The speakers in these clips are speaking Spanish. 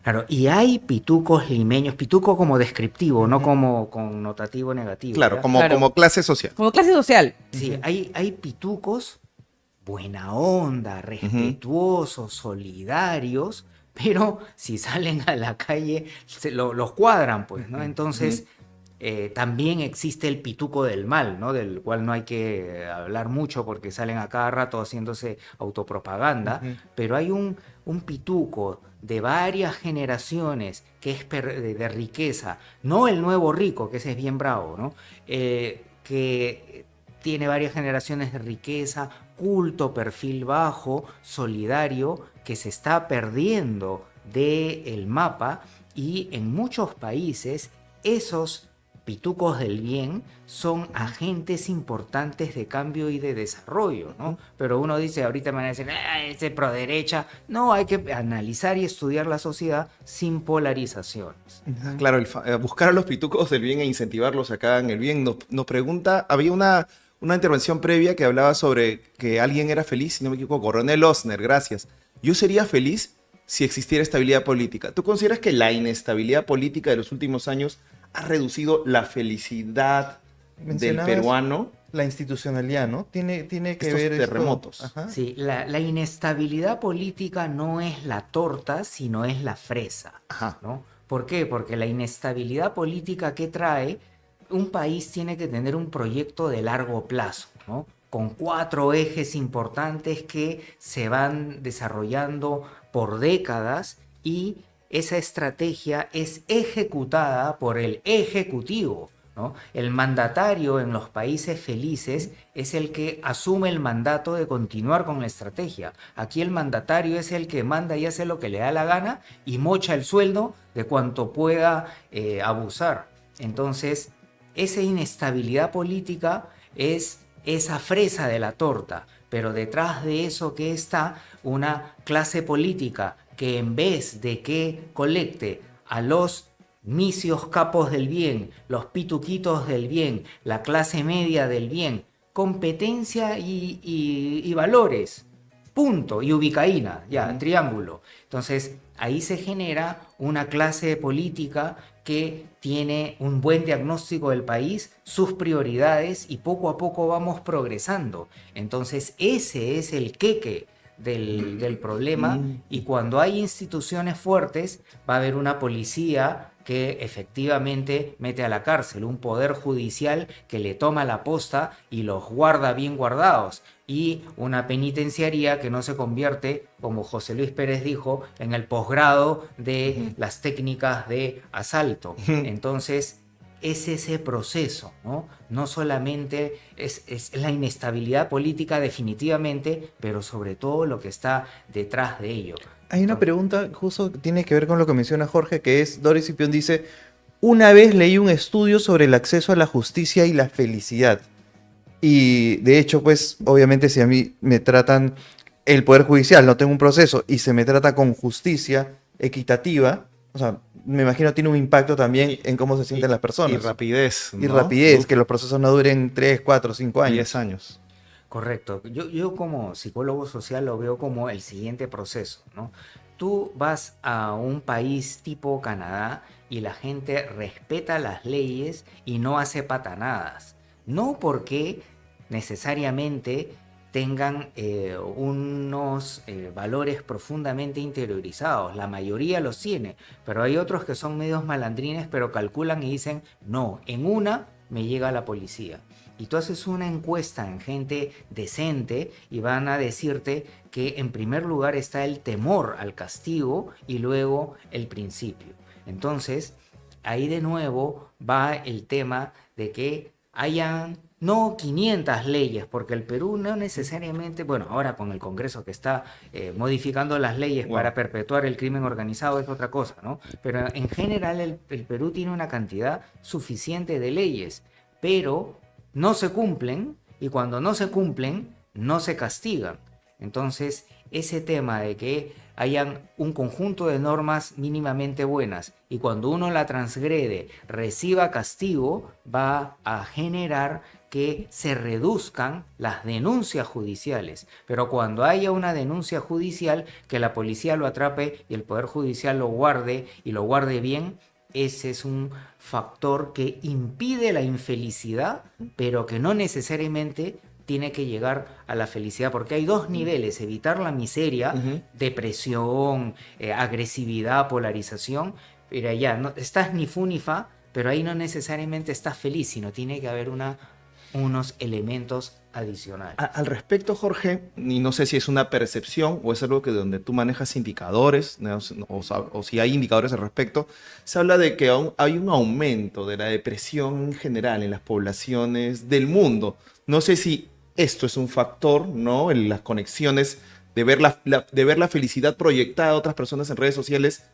Claro, y hay pitucos limeños, pituco como descriptivo, no Ujú. como connotativo negativo, Claro, ¿ya? como, Claro, como clase social. como clase social. Sí, Ujú, hay pitucos buena onda, ujú, respetuosos, solidarios, pero si salen a la calle los cuadran, pues, ¿no? Ujú, ujú. Entonces, también existe el pituco del mal, ¿no? Del cual no hay que hablar mucho porque salen a cada rato haciéndose autopropaganda, ujú. pero hay un pituco de varias generaciones que es de riqueza, no el nuevo rico, que ese es bien bravo, ¿no? Que tiene varias generaciones de riqueza, culto, perfil bajo, solidario, que se está perdiendo del mapa y en muchos países esos pitucos del bien son Ujú, agentes importantes de cambio y de desarrollo, ¿no? ujú. Pero uno dice, ahorita me van a decir, ese pro derecha. No, hay que analizar y estudiar la sociedad sin polarizaciones. Ujú. Claro, buscar a los pitucos del bien e incentivarlos a que hagan el bien. Nos pregunta, había una intervención previa que hablaba sobre que alguien era feliz, si no me equivoco, Coronel Osner, gracias. Yo sería feliz si existiera estabilidad política. ¿Tú consideras que la inestabilidad política de los últimos años ha reducido la felicidad del Mencionabas peruano? la institucionalidad, ¿no? Tiene que Estos ver esto. terremotos. Ajá. Sí, la inestabilidad política no es la torta, sino es la fresa, Ajá. ¿no? ¿Por qué? Porque la inestabilidad política que trae, un país tiene que tener un proyecto de largo plazo, ¿no? Con cuatro ejes importantes que se van desarrollando por décadas y esa estrategia es ejecutada por el ejecutivo, ¿no? El mandatario en los países felices es el que asume el mandato de continuar con la estrategia. Aquí el mandatario es el que manda y hace lo que le da la gana y mocha el sueldo de cuanto pueda abusar. Entonces, esa inestabilidad política es esa fresa de la torta, pero detrás de eso que está una clase política que en vez de que colecte a los misios capos del bien, los pituquitos del bien, la clase media del bien, competencia y valores, punto, y ubicaína, ya, Ujú. triángulo. Entonces, ahí se genera una clase política que tiene un buen diagnóstico del país, sus prioridades y poco a poco vamos progresando. Entonces, ese es el queque del problema Mm. y cuando hay instituciones fuertes va a haber una policía que efectivamente mete a la cárcel, un poder judicial que le toma la posta y los guarda bien guardados y una penitenciaría que no se convierte, como José Luis Pérez dijo, en el posgrado de Ujú. las técnicas de asalto. Ujú. Entonces, es ese proceso, ¿no? No solamente es la inestabilidad política definitivamente, pero sobre todo lo que está detrás de ello. Hay una Entonces, pregunta justo que tiene que ver con lo que menciona Jorge, que es, Doris Cipión dice, una vez leí un estudio sobre el acceso a la justicia y la felicidad. Y de hecho, pues, obviamente si a mí me tratan el Poder Judicial, no tengo un proceso, y se me trata con justicia equitativa, o sea, me imagino tiene un impacto también Y, en cómo se sienten y- las y personas. rapidez, Y ¿no? rapidez, que los procesos no duren 3 4 5 10 años. años. correcto. Yo como psicólogo social lo veo como el siguiente proceso, ¿no? Tú vas a un país tipo Canadá y la gente respeta las leyes y no hace patanadas. No porque necesariamente tengan unos valores profundamente interiorizados. La mayoría los tiene, pero hay otros que son medios malandrines, pero calculan y dicen, no, en una me llega la policía y tú haces una encuesta en gente decente y van a decirte que en primer lugar está el temor al castigo y luego el principio. Entonces, ahí de nuevo va el tema de que hayan no 500 leyes, porque el Perú no necesariamente, bueno, ahora con el Congreso que está modificando las leyes para Wow. perpetuar el crimen organizado es otra cosa, ¿no? Pero en general el Perú tiene una cantidad suficiente de leyes, pero no se cumplen y cuando no se cumplen, no se castigan. Entonces, ese tema de que hayan un conjunto de normas mínimamente buenas y cuando uno la transgrede reciba castigo, va a generar que se reduzcan las denuncias judiciales. Pero cuando haya una denuncia judicial, que la policía lo atrape y el Poder Judicial lo guarde y lo guarde bien, ese es un factor que impide la infelicidad, pero que no necesariamente tiene que llegar a la felicidad, porque hay dos niveles: evitar la miseria, depresión, agresividad, polarización, pero ya no estás ni fu ni fa, pero ahí no necesariamente estás feliz, sino tiene que haber unos elementos adicionales. Al respecto, Jorge, y no sé si es una percepción o es algo que donde tú manejas indicadores, ¿no? O si hay indicadores al respecto, se habla de que hay un aumento de la depresión en general en las poblaciones del mundo. No sé si esto es un factor, ¿no? En las conexiones de ver de ver la felicidad proyectada a otras personas en redes sociales,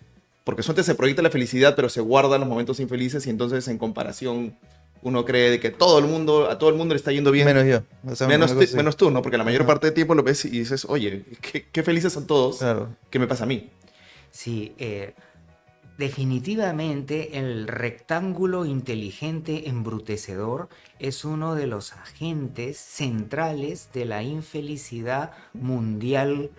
porque antes se proyecta la felicidad, pero se guardan los momentos infelices y entonces en comparación uno cree de que a todo el mundo le está yendo bien. Menos yo. O sea, Menos tú, ¿no? Porque la mayor Ajá. parte del tiempo lo ves y dices, oye, qué felices son todos. Claro. ¿Qué me pasa a mí? Sí, definitivamente el rectángulo inteligente embrutecedor es uno de los agentes centrales de la infelicidad mundial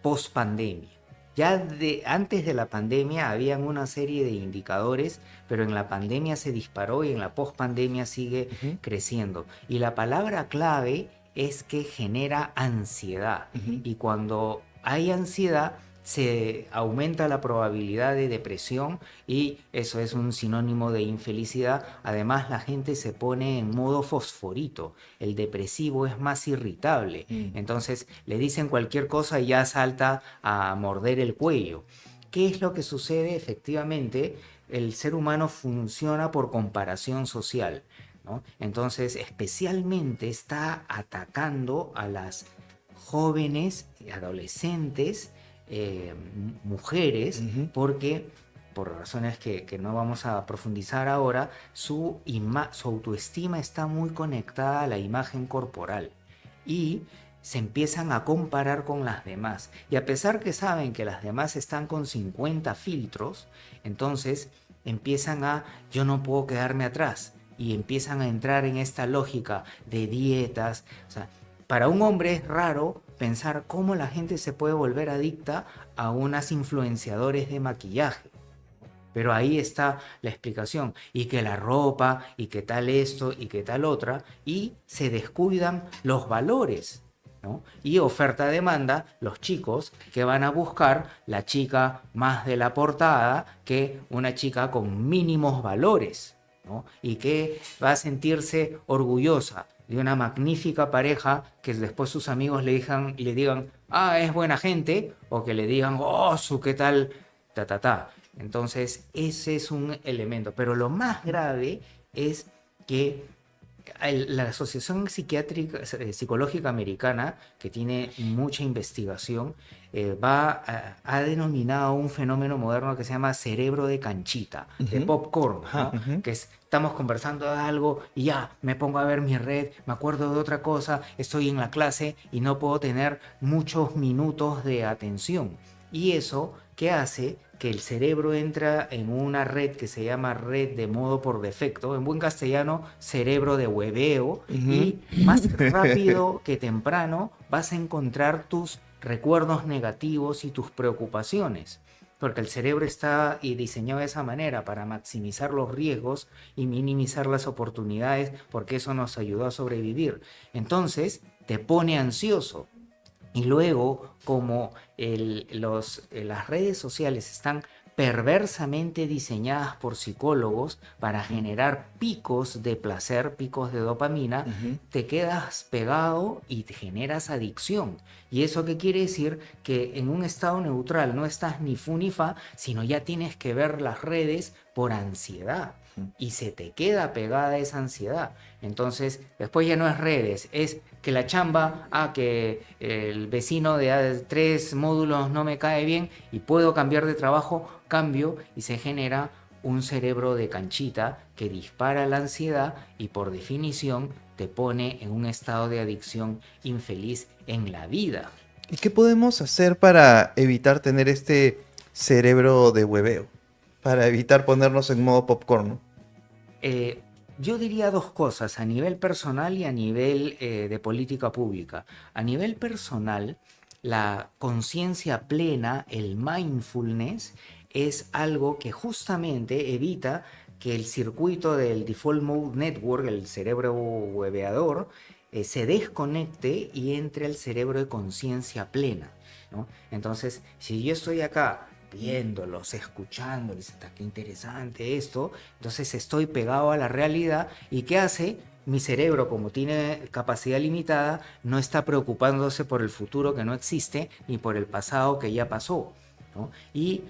post pandemia. Ya antes de la pandemia habían una serie de indicadores, pero en la pandemia se disparó y en la post-pandemia sigue creciendo. Y la palabra clave es que genera ansiedad. Y cuando hay ansiedad, se aumenta la probabilidad de depresión y eso es un sinónimo de infelicidad. Además, la gente se pone en modo fosforito. El depresivo es más irritable. Entonces, le dicen cualquier cosa y ya salta a morder el cuello. ¿Qué es lo que sucede? Efectivamente, el ser humano funciona por comparación social, ¿no? Entonces, especialmente está atacando a las jóvenes, adolescentes, mujeres, porque por razones que no vamos a profundizar ahora, su autoestima está muy conectada a la imagen corporal y se empiezan a comparar con las demás. Y a pesar que saben que las demás están con 50 filtros, entonces empiezan yo no puedo quedarme atrás, y empiezan a entrar en esta lógica de dietas. O sea, para un hombre es raro pensar cómo la gente se puede volver adicta a unas influenciadores de maquillaje. Pero ahí está la explicación. Y que la ropa, y que tal esto, y que tal otra, y se descuidan los valores, ¿no? Y oferta-demanda, los chicos que van a buscar la chica más de la portada que una chica con mínimos valores, ¿no? Y que va a sentirse orgullosa de una magnífica pareja que después sus amigos le digan, ah, es buena gente, o que le digan, oh, qué tal, ta. Entonces, ese es un elemento. Pero lo más grave es que la Asociación Psicológica Americana, que tiene mucha investigación, ha denominado un fenómeno moderno que se llama cerebro de canchita, de popcorn, ¿no? Que estamos conversando de algo y ya me pongo a ver mi red, me acuerdo de otra cosa, estoy en la clase y no puedo tener muchos minutos de atención. Y eso, ¿qué hace? Que el cerebro entra en una red que se llama red de modo por defecto, en buen castellano, cerebro de hueveo, y más rápido que temprano vas a encontrar tus recuerdos negativos y tus preocupaciones, porque el cerebro está diseñado de esa manera para maximizar los riesgos y minimizar las oportunidades, porque eso nos ayudó a sobrevivir. Entonces te pone ansioso. Y luego, como las redes sociales están perversamente diseñadas por psicólogos para generar picos de placer, picos de dopamina, te quedas pegado y te generas adicción. ¿Y eso qué quiere decir? Que en un estado neutral no estás ni fu ni fa, sino ya tienes que ver las redes por ansiedad. Y se te queda pegada esa ansiedad. Entonces, después ya no es redes, es que la chamba, que el vecino de 3 módulos no me cae bien y puedo cambiar de trabajo, cambio, y se genera un cerebro de canchita que dispara la ansiedad y por definición te pone en un estado de adicción infeliz en la vida. ¿Y qué podemos hacer para evitar tener este cerebro de hueveo? Para evitar ponernos en modo popcorn, ¿no? Eh, yo diría dos cosas, a nivel personal y a nivel de política pública. A nivel personal, la conciencia plena, el mindfulness, es algo que justamente evita que el circuito del Default Mode Network, el cerebro hueveador, se desconecte y entre al cerebro de conciencia plena, ¿no? Entonces, si yo estoy acá viéndolos, escuchándoles, está qué interesante esto, entonces estoy pegado a la realidad y ¿qué hace? Mi cerebro, como tiene capacidad limitada, no está preocupándose por el futuro que no existe ni por el pasado que ya pasó, ¿no? Y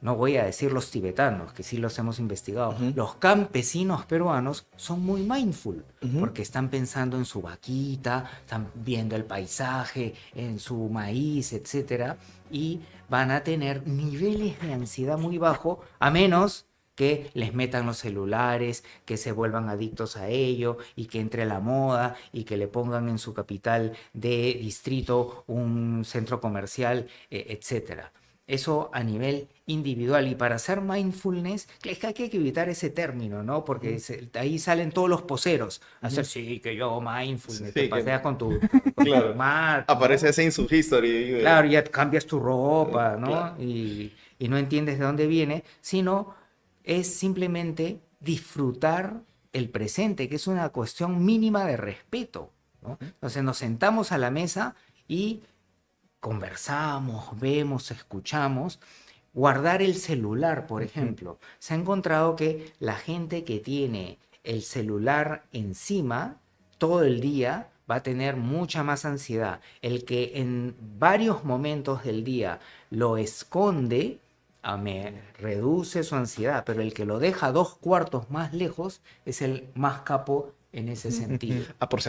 no voy a decir los tibetanos, que sí los hemos investigado, Ujú, los campesinos peruanos son muy mindful, ujú. porque están pensando en su vaquita, están viendo el paisaje, en su maíz, etcétera, y van a tener niveles de ansiedad muy bajos, a menos que les metan los celulares, que se vuelvan adictos a ello y que entre la moda y que le pongan en su capital de distrito un centro comercial, etcétera. Eso a nivel individual. Y para hacer mindfulness, es que hay que evitar ese término, ¿no? Porque ahí salen todos los poseros. Hacer, Ujú. sí, que yo mindfulness, te Sí, que, paseas con tu claro. mat, Aparece ¿no? así en su history. Claro, ya cambias tu ropa, Claro. ¿no? Y no entiendes de dónde viene, sino es simplemente disfrutar el presente, que es una cuestión mínima de respeto, ¿no? Entonces nos sentamos a la mesa y conversamos, vemos, escuchamos. Guardar el celular, por Ujú. ejemplo. Se ha encontrado que la gente que tiene el celular encima todo el día va a tener mucha más ansiedad. El que en varios momentos del día lo esconde, me reduce su ansiedad, pero el que lo deja 2 cuartos más lejos es el más capo en ese sentido. Ah, por